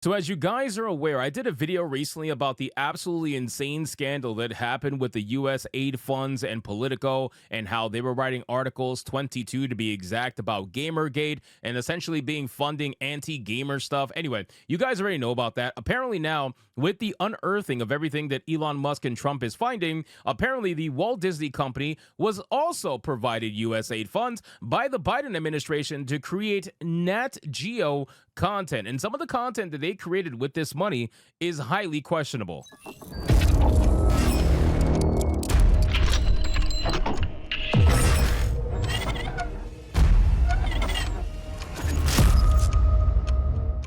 So, as you guys are aware, I did a video recently about the absolutely insane scandal that happened with the US aid funds and Politico and how they were writing articles, 22 to be exact, about Gamergate and essentially being funding anti gamer stuff. Anyway, you guys already know about that. Apparently, now, with the unearthing of everything that Elon Musk and Trump is finding, apparently the Walt Disney Company was also provided US aid funds by the Biden administration to create Nat Geo content. And some of the content that they created with this money is highly questionable.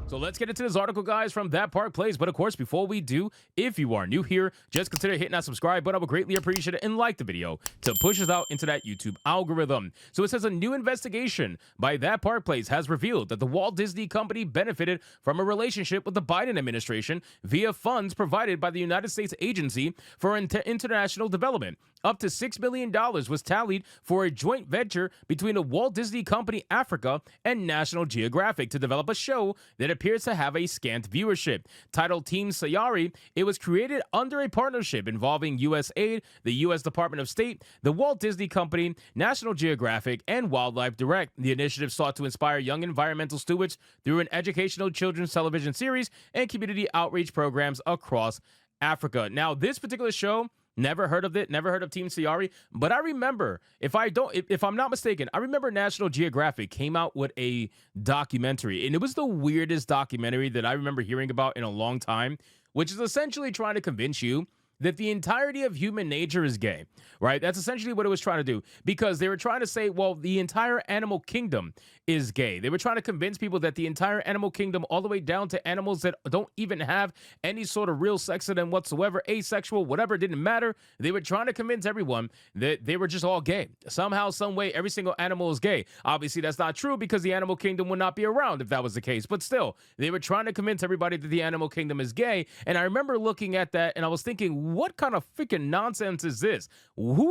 So let's get into this article, guys, from That Park Plays. But of course, before we do, if you are new here, just consider hitting that subscribe button. I would greatly appreciate it, and like the video to push us out into that YouTube algorithm. So it says a new investigation by That Park Plays has revealed that the Walt Disney Company benefited from a relationship with the Biden administration via funds provided by the United States Agency for International Development. Up to $6 million was tallied for a joint venture between the Walt Disney Company Africa and National Geographic to develop a show that appears to have a scant viewership. Titled Team Sayari, it was created under a partnership involving USAID, the U.S. Department of State, the Walt Disney Company, National Geographic, and Wildlife Direct. The initiative sought to inspire young environmental stewards through an educational children's television series and community outreach programs across Africa. Now, this particular show, never heard of it, never heard of Team Sayari, but I remember, if I'm not mistaken, I remember National Geographic came out with a documentary, and it was the weirdest documentary that I remember hearing about in a long time, which is essentially trying to convince you that the entirety of human nature is gay, right? That's essentially what it was trying to do, because they were trying to say, well, the entire animal kingdom is gay. They were trying to convince people that the entire animal kingdom, all the way down to animals that don't even have any sort of real sex in them whatsoever, asexual, whatever, it didn't matter. They were trying to convince everyone that they were just all gay. Somehow, some way, every single animal is gay. Obviously, that's not true, because the animal kingdom would not be around if that was the case. But still, they were trying to convince everybody that the animal kingdom is gay. And I remember looking at that and I was thinking, what kind of freaking nonsense is this? Who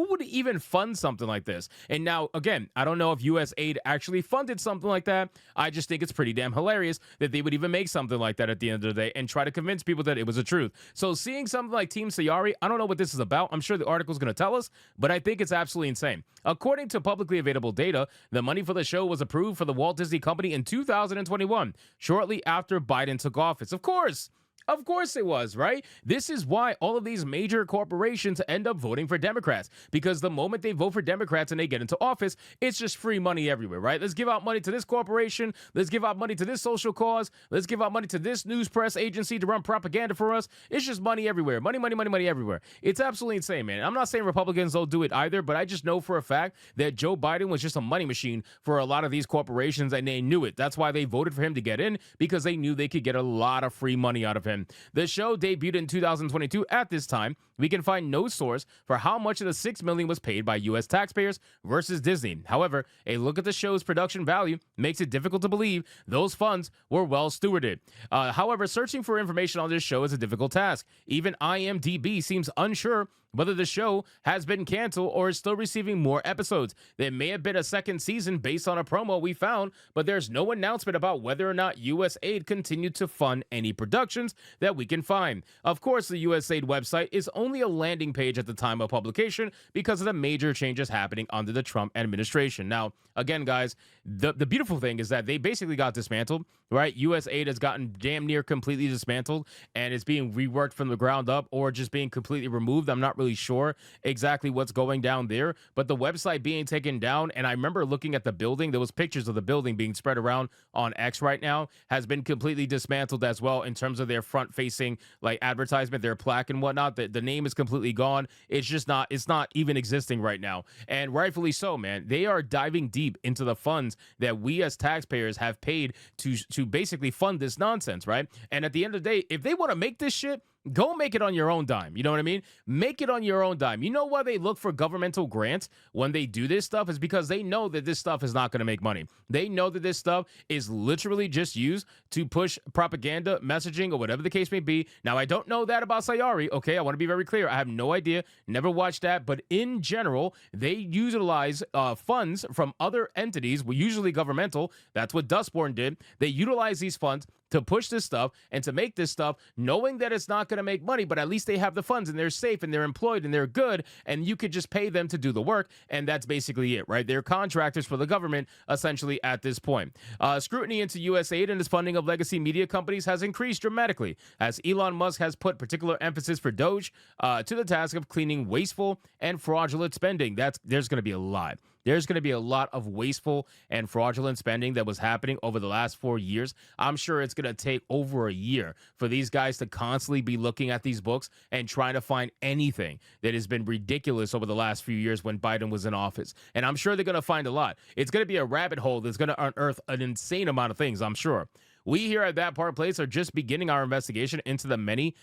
would even fund something like this? And now, again, I don't know if USAID actually funded something like that. I just think it's pretty damn hilarious that they would even make something like that at the end of the day and try to convince people that it was the truth. So seeing something like Team Sayari, I don't know what this is about. I'm sure the article is going to tell us, but I think it's absolutely insane. According to publicly available data, the money for the show was approved for the Walt Disney Company in 2021, shortly after Biden took office. Of course it was, right? This is why all of these major corporations end up voting for Democrats, because the moment they vote for Democrats and they get into office, it's just free money everywhere, right? Let's give out money to this corporation. Let's give out money to this social cause. Let's give out money to this news press agency to run propaganda for us. It's just money everywhere. Money, money, money, money everywhere. It's absolutely insane, man. I'm not saying Republicans don't do it either, but I just know for a fact that Joe Biden was just a money machine for a lot of these corporations, and they knew it. That's why they voted for him to get in, because they knew they could get a lot of free money out of him. The show debuted in 2022. At this time, we can find no source for how much of the $6 million was paid by U.S. taxpayers versus Disney. However, a look at the show's production value makes it difficult to believe those funds were well stewarded. However, searching for information on this show is a difficult task. Even IMDb seems unsure whether the show has been canceled or is still receiving more episodes. There may have been a second season based on a promo we found, but there's no announcement about whether or not USAID continued to fund any productions that we can find. Of course, the USAID website is only a landing page at the time of publication because of the major changes happening under the Trump administration. Now, again, guys, the beautiful thing is that they basically got dismantled, right? USAID has gotten damn near completely dismantled, and it's being reworked from the ground up or just being completely removed. I'm not really sure exactly what's going down there, but the website being taken down, and I remember looking at the building, there was pictures of the building being spread around on X right now, has been completely dismantled as well in terms of their front facing like advertisement, their plaque and whatnot. The name is completely gone. It's not even existing right now, and rightfully so, man. They are diving deep into the funds that we as taxpayers have paid to basically fund this nonsense, right? And at the end of the day, if they want to make this shit, go make it on your own dime. You know what I mean? Make it on your own dime. You know why they look for governmental grants when they do this stuff? Is because they know that this stuff is not going to make money. They know that this stuff is literally just used to push propaganda, messaging, or whatever the case may be. Now, I don't know that about Sayari, okay? I want to be very clear. I have no idea. Never watched that. But in general, they utilize funds from other entities, usually governmental. That's what Dustborn did. They utilize these funds to push this stuff and to make this stuff, knowing that it's not going to make money, but at least they have the funds and they're safe and they're employed and they're good, and you could just pay them to do the work, and that's basically it, right? They're contractors for the government, essentially, at this point. Scrutiny into U.S. aid and its funding of legacy media companies has increased dramatically, as Elon Musk has put particular emphasis for Doge to the task of cleaning wasteful and fraudulent spending. There's going to be a lot. There's going to be a lot of wasteful and fraudulent spending that was happening over the last 4 years. I'm sure it's going to take over a year for these guys to constantly be looking at these books and trying to find anything that has been ridiculous over the last few years when Biden was in office. And I'm sure they're going to find a lot. It's going to be a rabbit hole that's going to unearth an insane amount of things, I'm sure. We here at That Part Place are just beginning our investigation into the many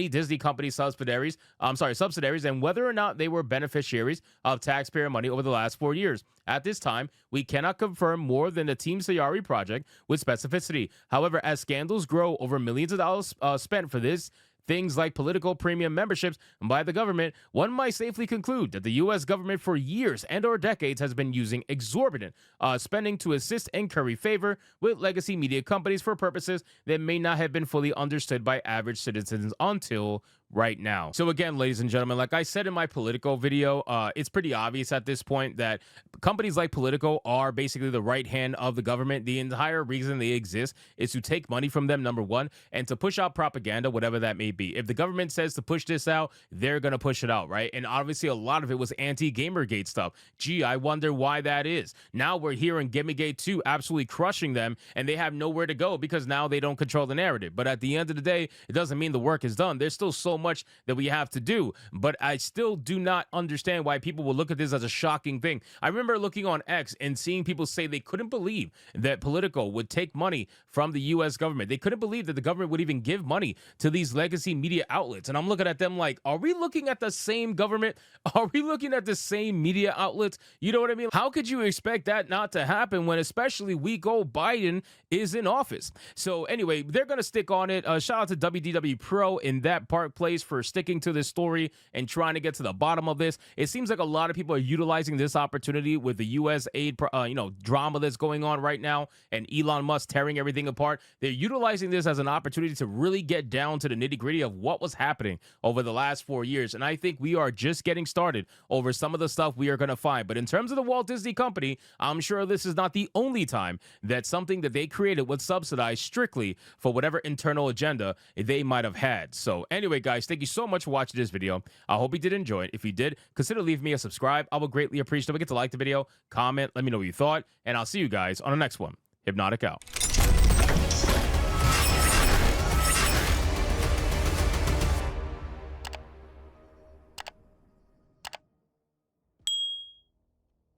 Disney company subsidiaries, and whether or not they were beneficiaries of taxpayer money over the last 4 years. At this time, we cannot confirm more than the Team Sayari project with specificity. However, as scandals grow over millions of dollars spent for this, things like political premium memberships by the government, one might safely conclude that the U.S. government for years and or decades has been using exorbitant spending to assist and curry favor with legacy media companies for purposes that may not have been fully understood by average citizens until right now. So again, ladies and gentlemen, like I said in my Politico video, it's pretty obvious at this point that companies like Politico are basically the right hand of the government. The entire reason they exist is to take money from them, number one, and to push out propaganda, whatever that may be. If the government says to push this out, they're going to push it out, right? And obviously a lot of it was anti-Gamergate stuff. Gee, I wonder why that is. Now we're hearing Gamergate 2 absolutely crushing them, and they have nowhere to go because now they don't control the narrative. But at the end of the day, it doesn't mean the work is done. There's still so much that we have to do, but I still do not understand why people will look at this as a shocking thing. I remember looking on X and seeing people say they couldn't believe that Politico would take money from the U.S. government. They couldn't believe that the government would even give money to these legacy media outlets. And I'm looking at them like, are we looking at the same government? Are we looking at the same media outlets? You know what I mean? How could you expect that not to happen when especially week old Biden is in office? So anyway, they're going to stick on it. Shout out to WDW Pro in That Part Place for sticking to this story and trying to get to the bottom of this. It seems like a lot of people are utilizing this opportunity with the U.S. aid, drama that's going on right now, and Elon Musk tearing everything apart. They're utilizing this as an opportunity to really get down to the nitty-gritty of what was happening over the last 4 years. And I think we are just getting started over some of the stuff we are going to find. But in terms of the Walt Disney Company, I'm sure this is not the only time that something that they created was subsidized strictly for whatever internal agenda they might have had. So anyway, guys, thank you so much for watching this video. I hope you did enjoy it. If you did, consider leaving me a subscribe. I would greatly appreciate it. Don't forget to like the video, comment, let me know what you thought, and I'll see you guys on the next one. Hypnotic out.